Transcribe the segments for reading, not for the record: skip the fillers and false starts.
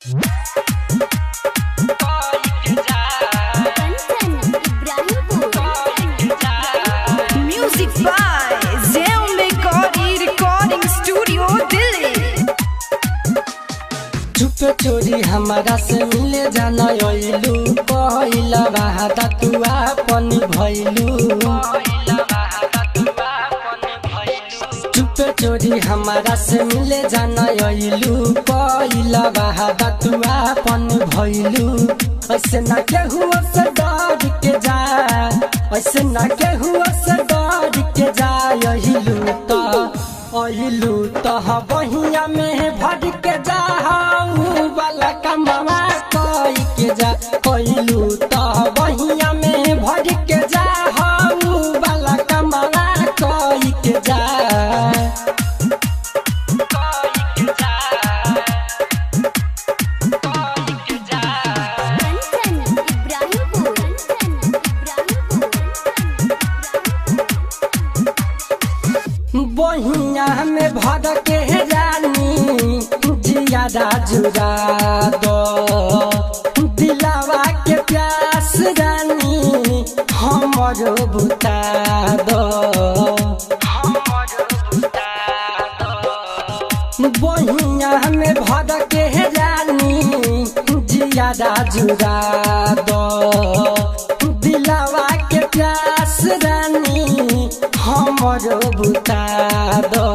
Music by Xiaomi Recording Studio Delhi। चुप चोरी हमारा से मिले जाना आइलू, पहिला बाता तू अपन भइलू। चुप चोरी हमारा से मिले जाना आइलू, पहिला बाता तू अपन भइलू। ऐसे ना केहू से डर के जा, ऐसे ना केहू से डर के जा। अहिलू तो बहिया में भर के जा, वाला कमावा कोई के जा। अहिलू तो बहिया में भर के जा, वाला कमावा कोई के जा। बहिया में भर के रानी जिया जुरा दो, दिलावा के प्यास रानी हमरो बुता दो। बहिया में भर के रानी जिया जुरा दो, दिलावा के प्यास रानी हमरो बुता दो।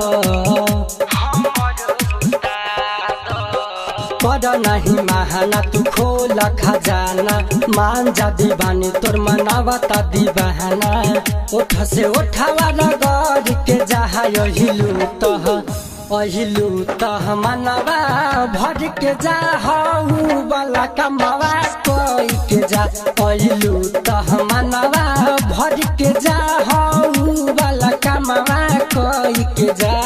कर नहीं महाना तू खोल खजाना, मान जा दीवानी तोर मनावता दीवाना। उठ से उठावा रगड़ के जहा अहिलू तह मनवा भर के जा, वाला कमावा कोई के जा। अहिलू तह मनवा भर के जा, वाला कमावा कोई के जा।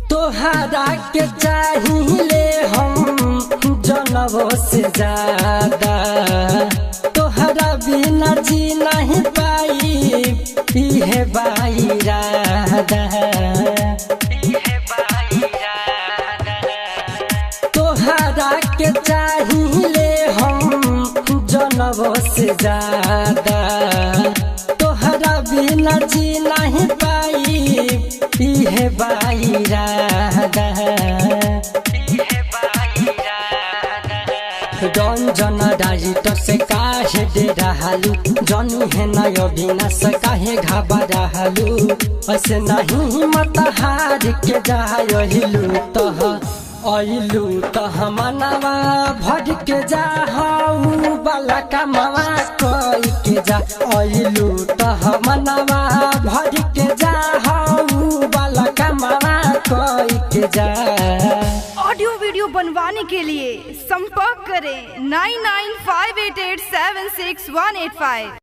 तोहरा के चाहिए हम जनवो से ज्यादा, तोहरा बिना जी नहीं पाई इहे बाइरादा। तोहरा के चाहिए हम जनवो से ज्यादा, तोहरा बिना जी नहीं पाई इहे बाइरादा। रंजन राइटर से काहे दे रहलू, जनी है नय अविनाश काहे घबराहलू। ऐसे नहीं मत हार के जा। अहिलू तह मनवा भर के जा, वाला कमावा कोई के जा। अहिलू तह मनवा भर के जा, वाला कमावा कोई के जा। ऑडियो वीडियो बनवाने के लिए संपर्क करें 9958876185।